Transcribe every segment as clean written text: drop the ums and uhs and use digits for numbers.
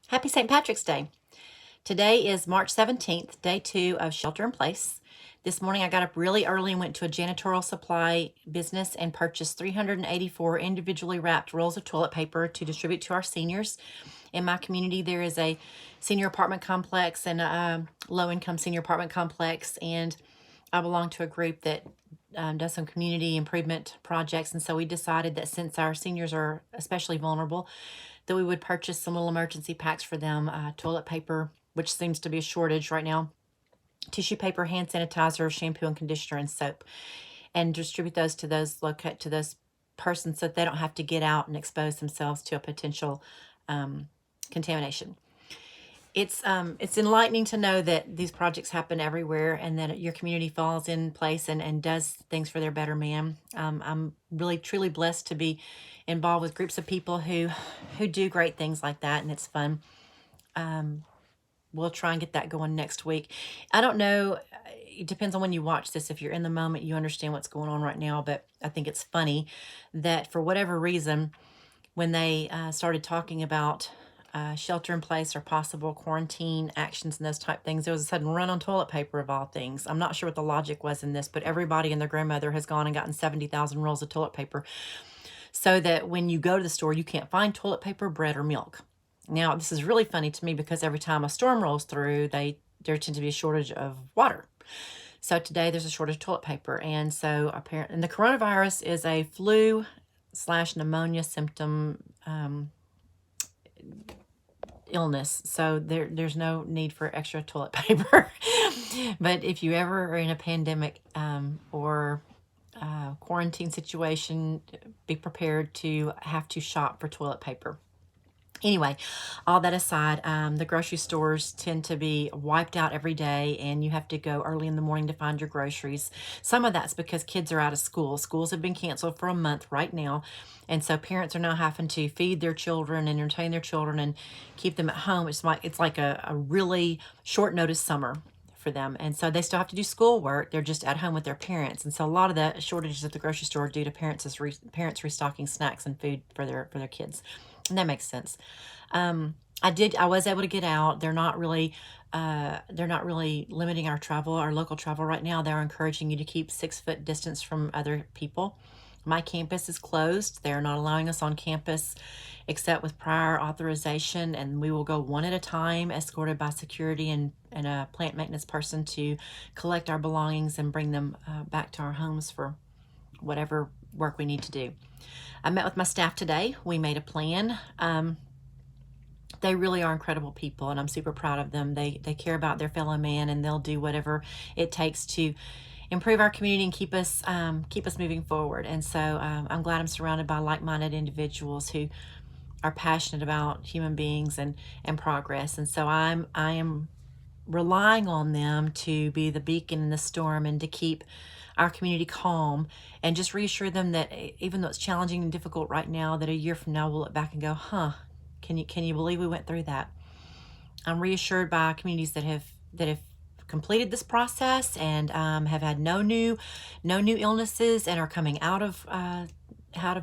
Happy St. Patrick's Day. Today is March 17th, day 2 of Shelter in Place. This morning I got up really early and went to a janitorial supply business and purchased 384 individually wrapped rolls of toilet paper to distribute to our seniors. In my community, there is a senior apartment complex and a low-income senior apartment complex, and I belong to a group that does some community improvement projects, and so we decided that since our seniors are especially vulnerable, that we would purchase some little emergency packs for them, toilet paper, which seems to be a shortage right now, tissue paper, hand sanitizer, shampoo and conditioner, and soap, and distribute those to those persons so that they don't have to get out and expose themselves to a potential contamination. It's enlightening to know that these projects happen everywhere and that your community falls in place and does things for their better man. I'm really truly blessed to be involved with groups of people who do great things like that, and it's fun. We'll try and get that going next week. I don't know, it depends on when you watch this. If you're in the moment, you understand what's going on right now, but I think it's funny that for whatever reason, when they started talking about shelter in place or possible quarantine actions and those type things, there was a sudden run on toilet paper of all things. I'm not sure what the logic was in this, but everybody and their grandmother has gone and gotten 70,000 rolls of toilet paper so that when you go to the store, you can't find toilet paper, bread, or milk. Now, this is really funny to me because every time a storm rolls through, there tends to be a shortage of water. So today there's a shortage of toilet paper. And so apparently, and the coronavirus is a flu/pneumonia symptom illness, so there's no need for extra toilet paper. But if you ever are in a pandemic or quarantine situation, be prepared to have to shop for toilet paper. Anyway, all that aside, the grocery stores tend to be wiped out every day, and you have to go early in the morning to find your groceries. Some of that's because kids are out of school. Schools have been canceled for a month right now, and so parents are now having to feed their children, entertain their children, and keep them at home. It's like a really short notice summer for them, and so they still have to do schoolwork. They're just at home with their parents, and so a lot of the shortages at the grocery store are due to parents restocking snacks and food for their kids. And that makes sense. I was able to get out. They're not really limiting our local travel right now. They're encouraging you to keep 6-foot distance from other people. My campus is closed. They're not allowing us on campus except with prior authorization, and we will go one at a time, escorted by security and a plant maintenance person to collect our belongings and bring them back to our homes for whatever work we need to do. I met with my staff today. We made a plan. They really are incredible people, and I'm super proud of them. They care about their fellow man, and they'll do whatever it takes to improve our community and keep us moving forward. And so I'm glad I'm surrounded by like-minded individuals who are passionate about human beings and progress. And so I am relying on them to be the beacon in the storm and to keep our community calm, and just reassure them that even though it's challenging and difficult right now, that a year from now we'll look back and go, huh, can you believe we went through that? I'm reassured by communities that have completed this process and have had no new illnesses and are coming out of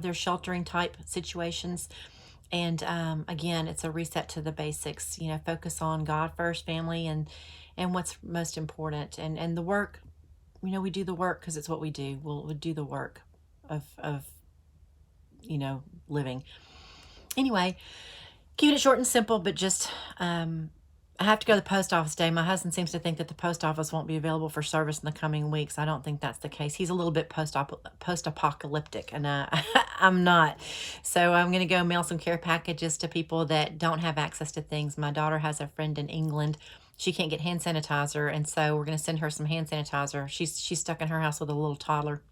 their sheltering type situations. And again, it's a reset to the basics. Focus on God first, family, and what's most important, and the work. We do the work because it's what we do. We'll do the work of living. Anyway, keeping it short and simple, but just I have to go to the post office today. My husband seems to think that the post office won't be available for service in the coming weeks. I don't think that's the case. He's a little bit post-apocalyptic, and I'm not. So I'm going to go mail some care packages to people that don't have access to things. My daughter has a friend in England. She can't get hand sanitizer, and so we're going to send her some hand sanitizer. She's stuck in her house with a little toddler.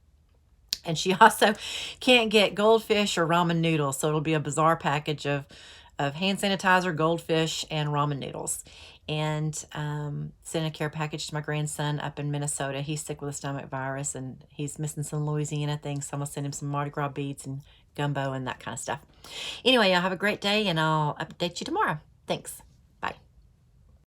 And she also can't get goldfish or ramen noodles, so it'll be a bizarre package of hand sanitizer, goldfish, and ramen noodles. And send a care package to my grandson up in Minnesota. He's sick with a stomach virus, and he's missing some Louisiana things, so I'm going to send him some Mardi Gras beads and gumbo and that kind of stuff. Anyway, y'all have a great day, and I'll update you tomorrow. Thanks.